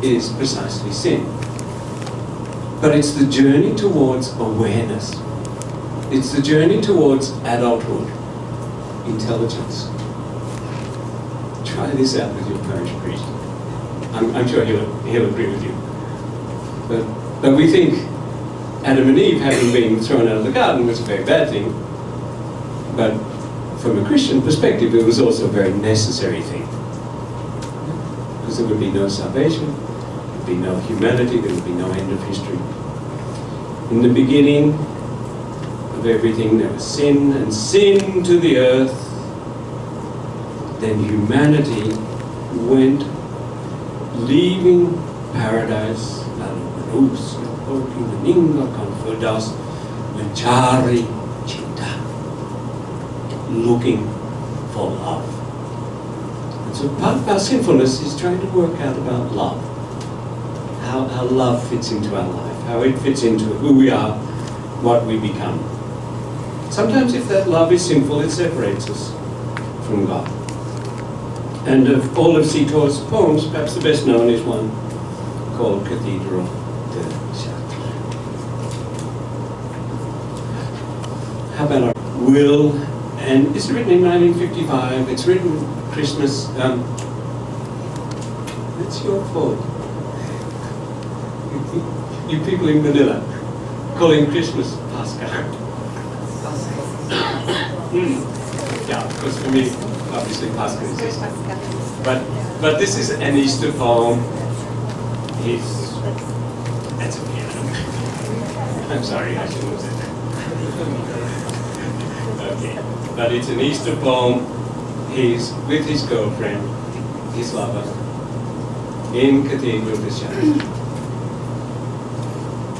is precisely sin. But it's the journey towards awareness. It's the journey towards adulthood, intelligence. Try this out with your parish priest. I'm sure he'll agree with you. But we think Adam and Eve having been thrown out of the garden was a very bad thing. But from a Christian perspective, it was also a very necessary thing. Because there would be no salvation, there would be no humanity, there would be no end of history. In the beginning of everything, there was sin, and sin to the earth. Then humanity went, leaving paradise, looking for love. And so part of our sinfulness is trying to work out about love. How love fits into our life, how it fits into who we are, what we become. Sometimes if that love is sinful, it separates us from God. And of all of Sitor's poems, perhaps the best known is one called Cathedral de Chartres. How about our will? And it's written in 1955. It's written Christmas. It's your fault. You people in Manila calling Christmas Pascha. Yeah, because for me, obviously Pascha is Easter. But this is an Easter poem. That's okay. I'm sorry, I shouldn't have said that. Okay, but it's an Easter poem. He's with his girlfriend, his lover, in Cathedral de Chartres.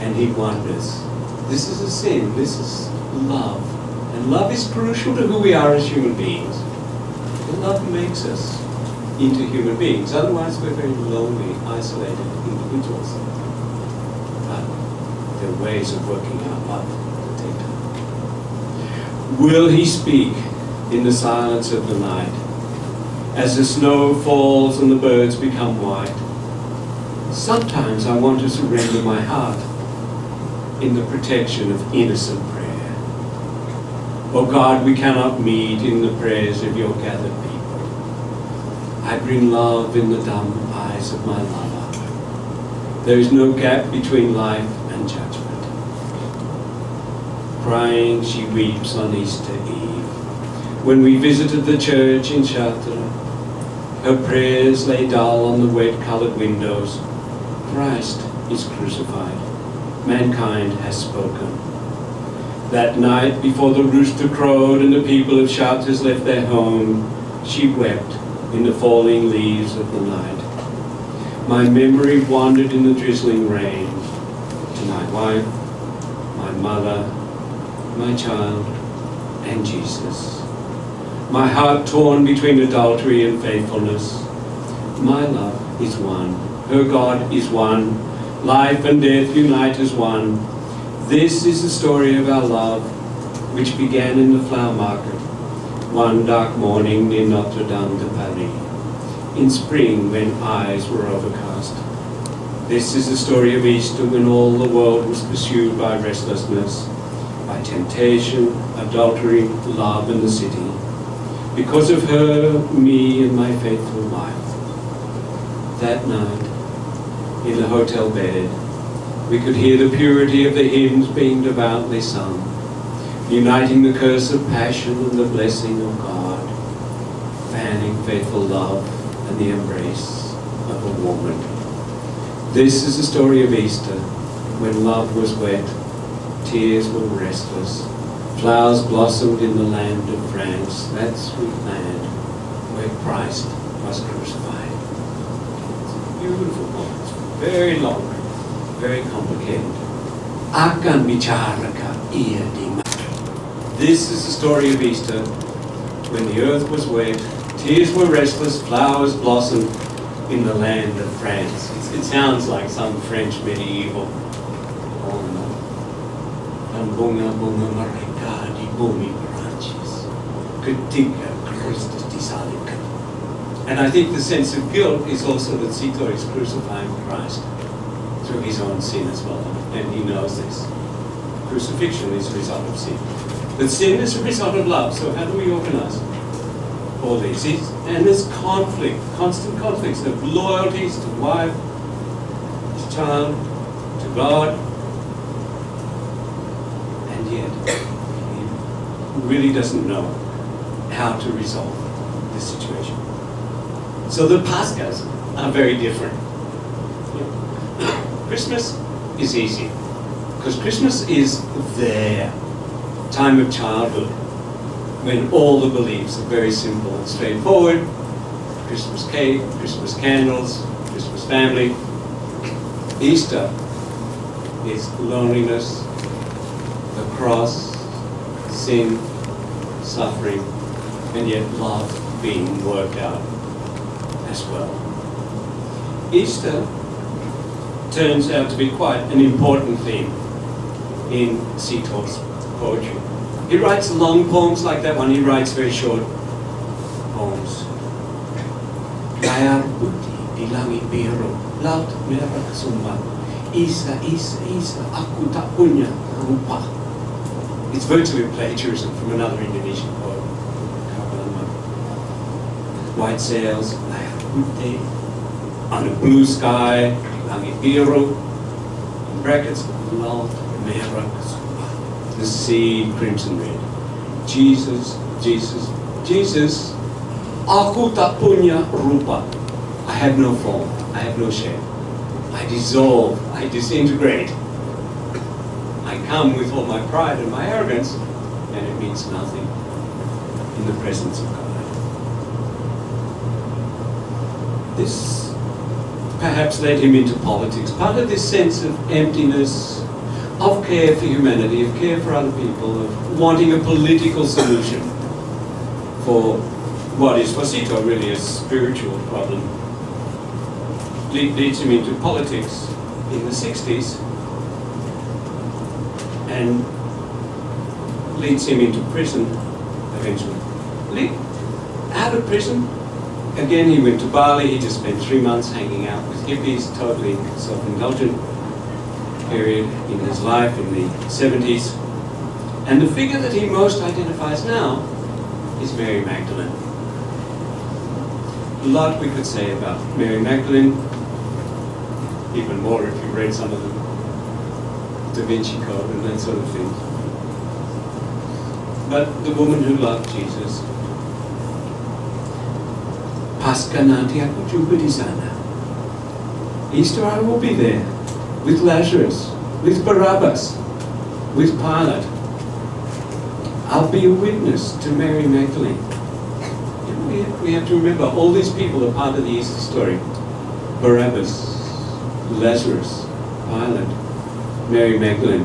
And he wonders, this is a sin, this is love. And love is crucial to who we are as human beings. And love makes us into human beings. Otherwise, we're very lonely, isolated individuals. But there are ways of working out love that take time. Will he speak in the silence of the night, as the snow falls and the birds become white? Sometimes I want to surrender my heart in the protection of innocent prayer. Oh God, we cannot meet in the prayers of your gathered people. I bring love in the dumb eyes of my lover. There is no gap between life and judgment. Crying, she weeps on Easter Eve. When we visited the church in Chartres, her prayers lay dull on the wet-colored windows. Christ is crucified. Mankind has spoken. That night, before the rooster crowed and the people of Chartres left their home, she wept in the falling leaves of the night. My memory wandered in the drizzling rain to my wife, my mother, my child, and Jesus. My heart torn between adultery and faithfulness. My love is one. Her God is one. Life and death unite as one. This is the story of our love, which began in the flower market, one dark morning near Notre Dame de Paris, in spring when eyes were overcast. This is the story of Easter, when all the world was pursued by restlessness, by temptation, adultery, love, and the city. Because of her, me, and my faithful wife. That night, in the hotel bed, we could hear the purity of the hymns being devoutly sung, uniting the curse of passion and the blessing of God, fanning faithful love and the embrace of a woman. This is the story of Easter, when love was wet, tears were restless, flowers blossomed in the land of France, that sweet land where Christ was crucified. It's a beautiful poem. It's very long, very complicated. Akan bicara ka ia di mata. This is the story of Easter, when the earth was wet, tears were restless, flowers blossomed in the land of France. It sounds like some French medieval poem. Ang bunga-bunga mereka di bumi Perancis ketika Kristus disalibkan. And I think the sense of guilt is also that Sito is crucifying Christ through his own sin as well, and he knows this. Crucifixion is a result of sin. But sin is a result of love, so how do we organize all these? And there's conflict, constant conflicts of loyalties to wife, to child, to God, and yet he really doesn't know how to resolve this situation. So the Paschas are very different. Christmas is easy, because Christmas is their time of childhood, when all the beliefs are very simple and straightforward. Christmas cake, Christmas candles, Christmas family. Easter is loneliness, the cross, sin, suffering, and yet love being worked out as well. Easter turns out to be quite an important theme in Sito's poetry. He writes long poems like that one. He writes very short poems. Layar putih di langit biru, laut merah sumber. Isa, Isa, Isa, aku tak punya rupa. It's virtually a plagiarism from another Indonesian poet. White sails, layar putih, on a blue sky, langit biru, in brackets, laut merah sumber. The sea crimson red. Jesus, Jesus, Jesus, aku tak punya rupa. I have no form, I have no shape. I dissolve, I disintegrate. I come with all my pride and my arrogance, and it means nothing in the presence of God. This perhaps led him into politics. Part of this sense of emptiness, of care for humanity, of care for other people, of wanting a political solution for what is for Sito really a spiritual problem, leads him into politics in the 60s and leads him into prison eventually. Out of prison, again he went to Bali. He just spent 3 months hanging out with hippies, totally self-indulgent period in his life in the 70s. And the figure that he most identifies now is Mary Magdalene. A lot we could say about Mary Magdalene, even more if you read some of the Da Vinci Code and that sort of thing. But the woman who loved Jesus. Pasca nanti aku jumpa di sana. Easter I will be there, with Lazarus, with Barabbas, with Pilate. I'll be a witness to Mary Magdalene. We have to remember, all these people are part of the Easter story. Barabbas, Lazarus, Pilate, Mary Magdalene.